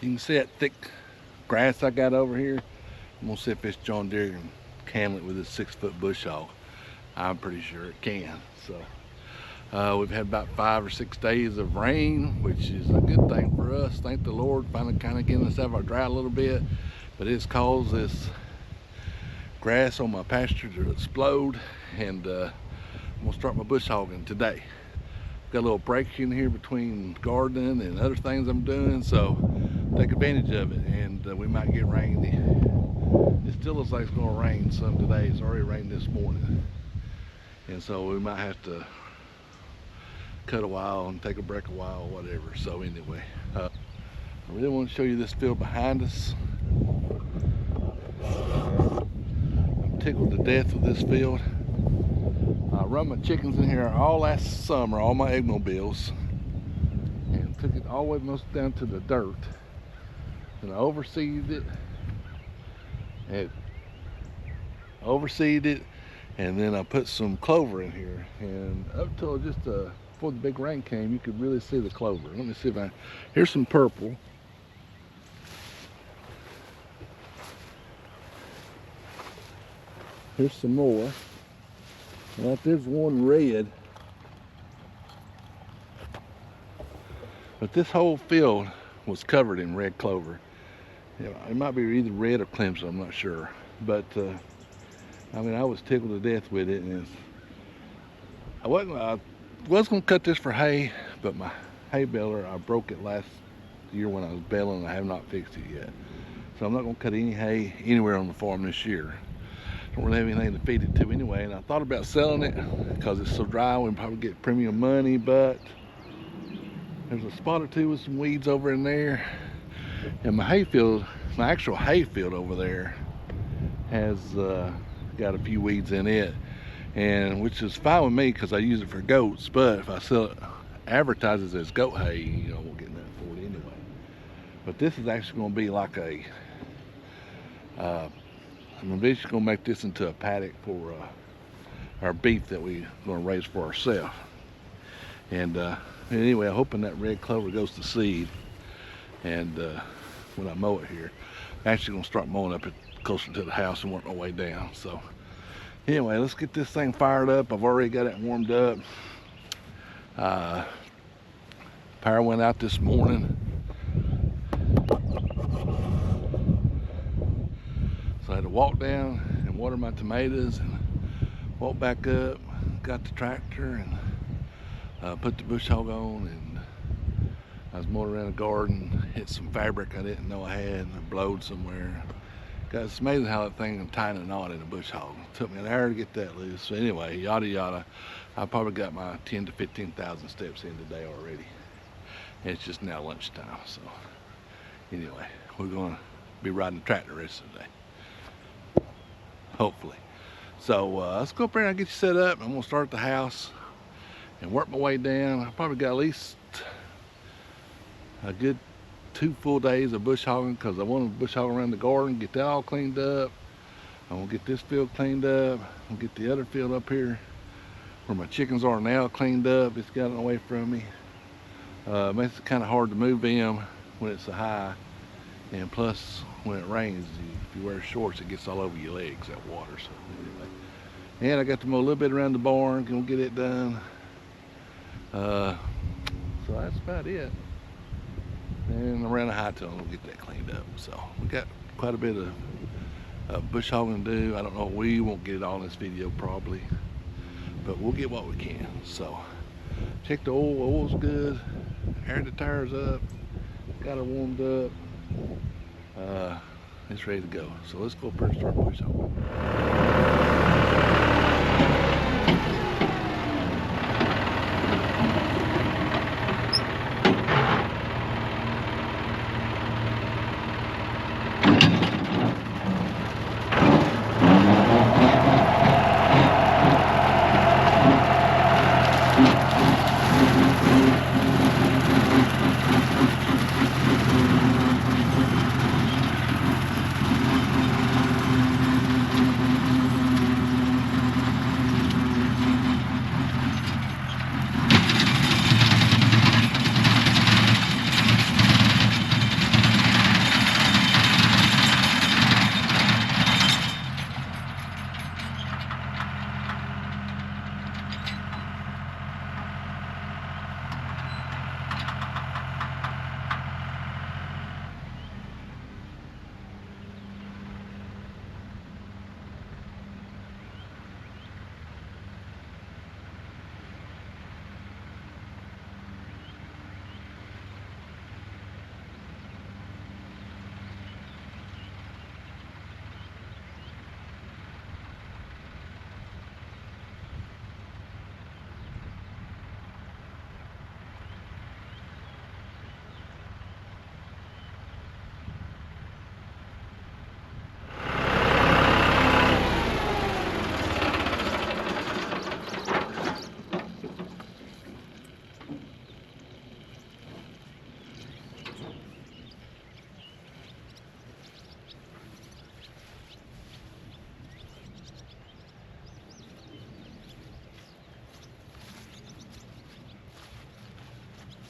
You can see that thick grass I got over here. I'm gonna see if this John Deere can handle it with this 6-foot bush hog. I'm pretty sure it can. So we've had about 5 or 6 days of rain, which is a good thing for us. Thank the Lord, finally kind of getting us out of our drought a little bit. But it's caused this grass on my pasture to explode, and I'm gonna start my bush hogging today. Got a little break in here between gardening and other things I'm doing, so take advantage of it. And we might get rain. It still looks like it's gonna rain some today. It's already rained this morning, and so we might have to cut a while and take a break a while, whatever. So anyway, I really want to show you this field behind us. I'm tickled to death with this field. I run my chickens in here all last summer, all my eggmobiles, and took it all the way most down to the dirt, and I overseeded it, and then I put some clover in here, and up till just before the big rain came, you could really see the clover. Let me see if here's some purple. Here's some more. Well, there's one red. But this whole field was covered in red clover. It might be either red or crimson, I'm not sure. But I mean, I was tickled to death with it, and I was going to cut this for hay, but my hay baler, I broke it last year when I was baling, and I have not fixed it yet. So I'm not going to cut any hay anywhere on the farm this year. Don't really have anything to feed it to anyway, and I thought about selling it because it's so dry. We can probably get premium money, but there's a spot or two with some weeds over in there, and my actual hay field over there has got a few weeds in it, and which is fine with me because I use it for goats. But if I sell it, advertises as goat hay, you know, we'll get nothing for it anyway. But this is actually going to be like I'm eventually going to make this into a paddock for our beef that we're going to raise for ourselves. And anyway, I'm hoping that red clover goes to seed. And when I mow it here, I'm actually going to start mowing up it closer to the house and work my way down. So anyway, let's get this thing fired up. I've already got it warmed up. Power went out this morning. So I had to walk down and water my tomatoes and walk back up, got the tractor and put the bush hog on, and I was mowing around the garden, hit some fabric I didn't know I had, and I blowed somewhere. It's amazing how that thing can tie a knot in a bush hog. It took me an hour to get that loose. So anyway, yada yada. I probably got my 10 to 15,000 steps in today already. And it's just now lunchtime. So anyway, we're gonna be riding the tractor the rest of the day, hopefully. So let's go up there and I'll get you set up. I'm gonna start at the house and work my way down. I probably got at least a good 2 full days of bush hogging, because I want to bush hog around the garden, get that all cleaned up. I'm gonna get this field cleaned up. I'm gonna get the other field up here where my chickens are now cleaned up. It's gotten away from me. Makes it kind of hard to move them when it's so high, and plus when it rains, if you wear shorts, it gets all over your legs, that water. So anyway, and I got to mow a little bit around the barn, gonna get it done. So that's about it. And around the high tail, we'll get that cleaned up. So we got quite a bit of bush hogging to do. I don't know, we won't get it all in this video probably, but we'll get what we can. So check the oil's good, aired the tires up, got her warmed up. It's ready to go. So let's go up here and start bush hogging.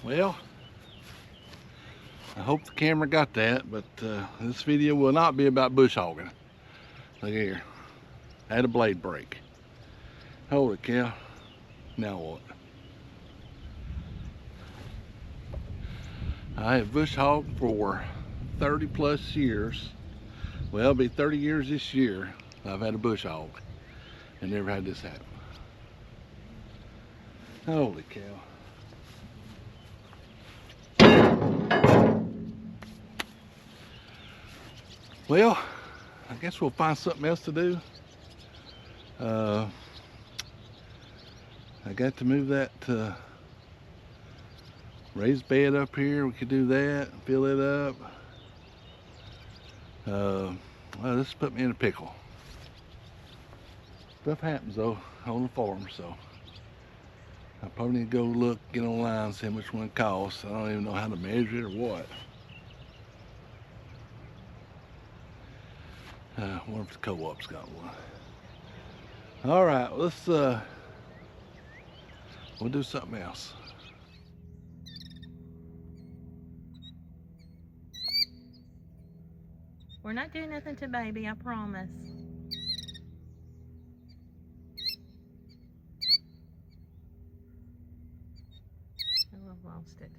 Well, I hope the camera got that, but this video will not be about bush hogging. Look here, I had a blade break. Holy cow, now what? I have bush hogged for 30 plus years. Well, it'll be 30 years this year I've had a bush hog and never had this happen. Holy cow. Well, I guess we'll find something else to do. I got to move that raised bed up here. We could do that, fill it up. Well, this put me in a pickle. Stuff happens though on the farm, so I probably need to go look, get online, see how much one costs. I don't even know how to measure it or what. I wonder if the co-op's got one. All right, let's we'll do something else. We're not doing nothing to baby, I promise. Oh, I've lost it.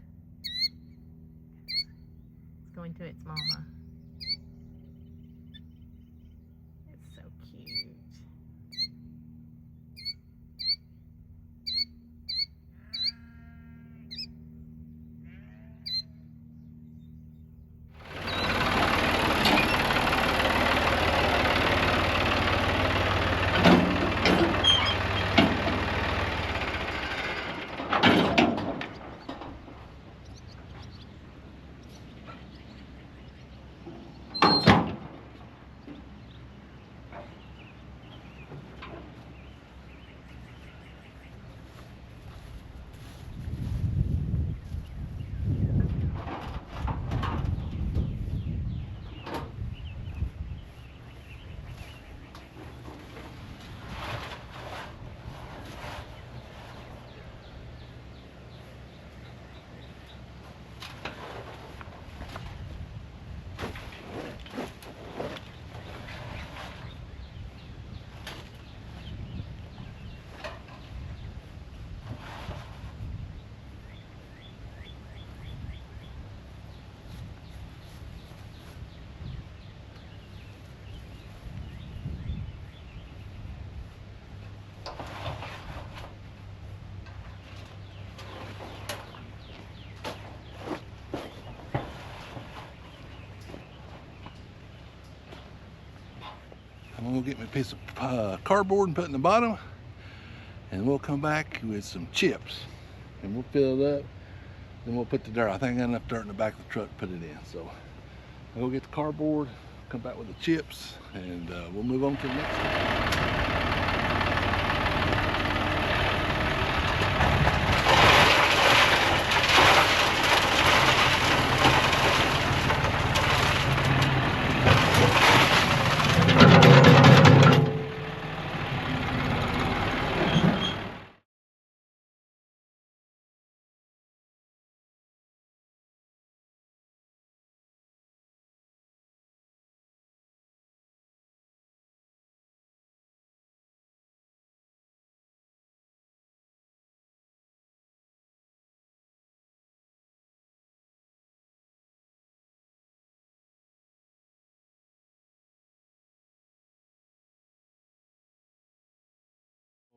It's going to its mama. It's so cute. I'm gonna get me a piece of cardboard and put it in the bottom, and we'll come back with some chips and we'll fill it up. Then we'll put the dirt. I think I got enough dirt in the back of the truck to put it in. So I'll go get the cardboard, come back with the chips, and we'll move on to the next one.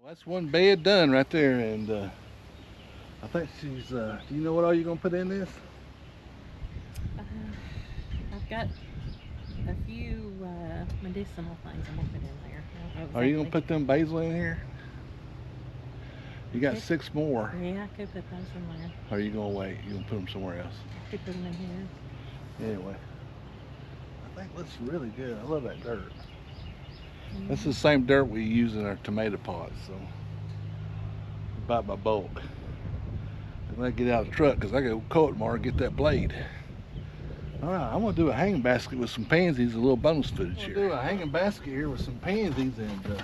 Well, that's one bed done right there, and I think she's, do you know what all you're going to put in this? I've got a few medicinal things I'm going to put in there. Are you going to put them basil in here? You got 6 more. Yeah, I could put those in there. Or are you going to wait? You going to put them somewhere else? I could put them in here. Anyway, I think it looks really good. I love that dirt. This is the same dirt we use in our tomato pots, so buy by bulk. And when I get out of the truck, because I got to go tomorrow and get that blade. All right, I'm gonna do a hanging basket with some pansies, a little bonus footage here. Do a hanging basket here with some pansies, and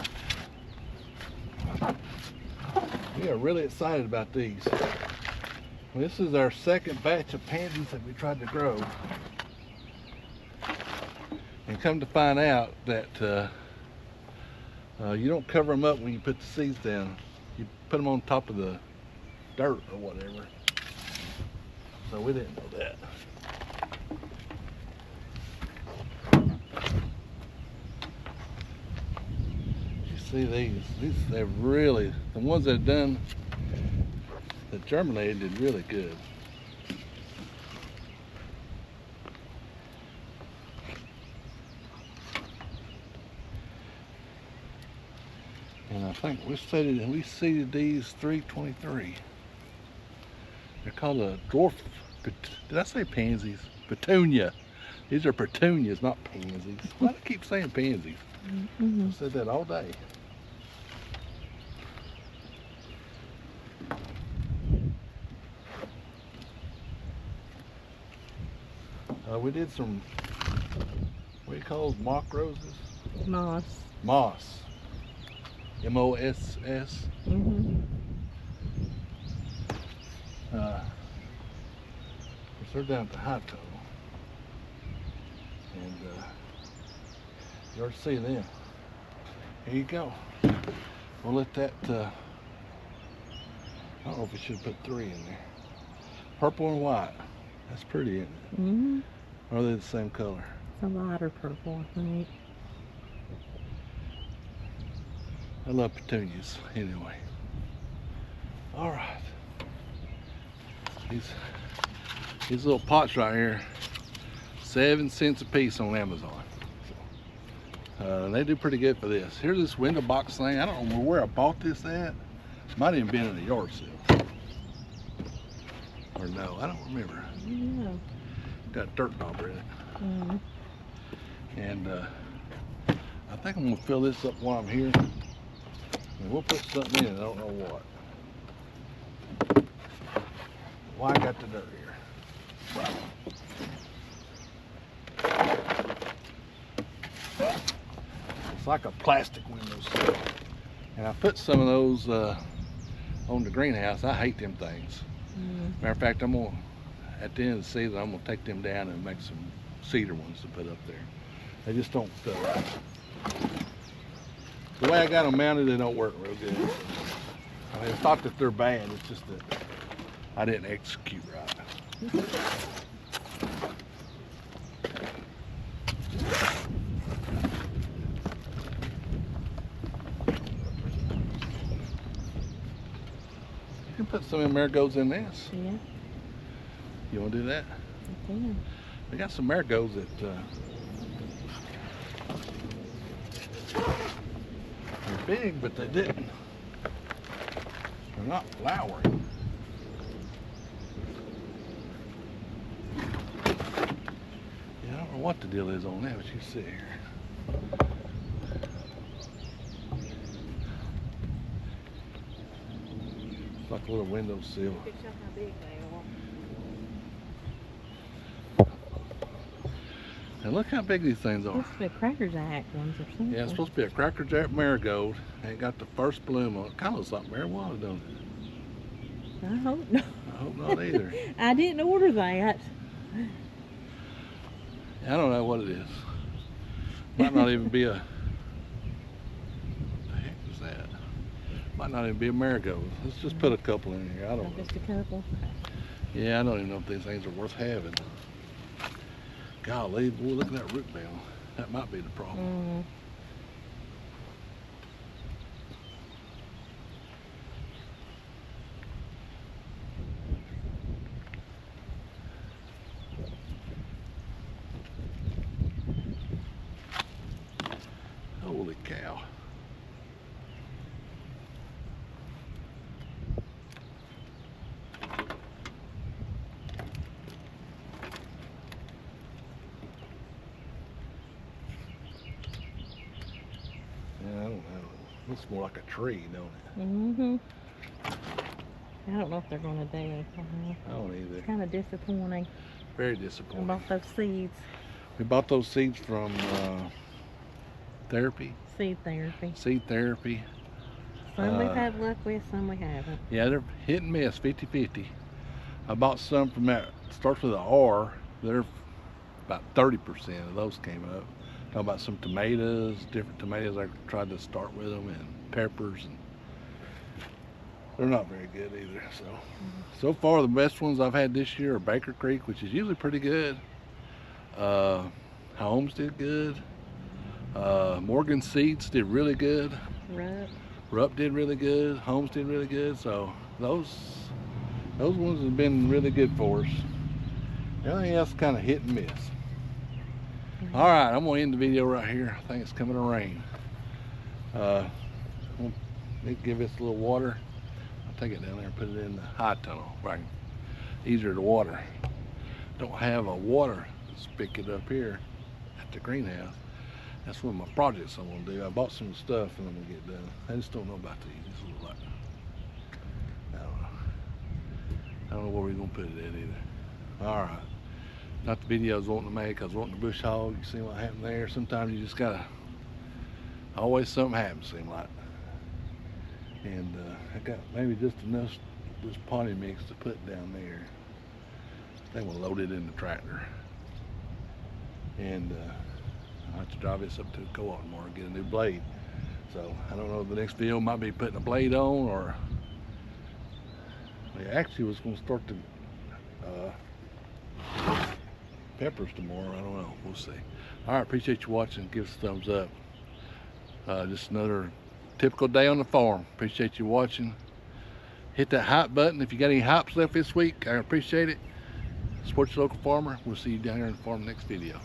we are really excited about these. This is our second batch of pansies that we tried to grow. And come to find out that you don't cover them up when you put the seeds down. You put them on top of the dirt or whatever. So we didn't know that. You see these they're really, the ones that done, that germinated did really good. And I think we seeded these 323. They're called a dwarf, did I say pansies? Petunia. These are petunias, not pansies. Why do I keep saying pansies? I said that all day. We did some, what do you call those, mock roses? Moss. Moss. M-O-S-S. They're down at the high toe. And you already see them. Here you go. We'll let that, I don't know if we should put 3 in there. Purple and white. That's pretty, isn't it? Or are they the same color? It's a lighter purple, I think. I love petunias anyway. All right. These little pots right here, 7 cents a piece on Amazon. They do pretty good for this. Here's this window box thing. I don't know where I bought this at. Might even been in a yard sale. Or no, I don't remember. Yeah. Got dirt dauber in it. And I think I'm gonna fill this up while I'm here. And we'll put something in it, I don't know what. Why I got the dirt here. It's like a plastic windowsill. And I put some of those on the greenhouse. I hate them things. Matter of fact, at the end of the season, I'm gonna take them down and make some cedar ones to put up there. They just don't, the way I got them mounted, they don't work real good. I mean, it's not that they're bad, it's just that I didn't execute right. You can put some of the marigolds in this. Yeah. You want to do that? I can. We got some marigolds that they're big, but they didn't. They're not flowering. Yeah, I don't know what the deal is on that, but you see here. It's like a little windowsill. You can show how big they are. And look how big these things are. Supposed to be Cracker Jack ones or something. Yeah, it's supposed to be a Cracker Jack marigold. Ain't got the first bloom on it. Kind of looks like marijuana, don't it? I hope not. I hope not either. I didn't order that. I don't know what it is. Might not even be a. What the heck is that? Might not even be a marigold. Let's just put a couple in here. I don't know. Just a couple. Yeah, I don't even know if these things are worth having. Golly, boy, look at that root ball. That might be the problem. Holy cow. Yeah, I don't know. Looks more like a tree, don't it? I don't know if they're going to do it. I don't either. It's kind of disappointing. Very I disappointing. bought those seeds. We bought those seeds from Therapy. Seed therapy. Seed Therapy. Some we've had luck with, some we haven't. Yeah, they're hit and miss, 50-50. I bought some from that, starts with an R. They're about 30% of those came up. Talking about some tomatoes, different tomatoes. I tried to start with them, and peppers, and they're not very good either. So far the best ones I've had this year are Baker Creek, which is usually pretty good. Homestead good. Morgan Seeds did really good. Rupp did really good. Holmes did really good. So those ones have been really good for us. Everything else kind of hit and miss. All right, I'm gonna end the video right here. I think it's coming to rain. I'm gonna give this a little water. I'll take it down there and put it in the high tunnel, right? Easier to water. Don't have a water spigot up here at the greenhouse. That's one of my projects I'm gonna do. I bought some stuff and I'm gonna get done. I just don't know about these. These look like, I don't know where we're gonna put it at either. All right. Not the video I was wanting to make. I was wanting to bush hog. You see what happened there? Sometimes you just gotta, always something happens, seem like. And I got maybe just enough this potting mix to put down there. I think we'll load it in the tractor. And I'll have to drive this up to the co-op tomorrow and get a new blade. So I don't know if the next video might be putting a blade on, or I actually was going to start the peppers tomorrow. I don't know. We'll see. All right, appreciate you watching. Give us a thumbs up. Just another typical day on the farm. Appreciate you watching. Hit that hype button if you got any hypes left this week. I appreciate it. Support your local farmer. We'll see you down here in the farm next video.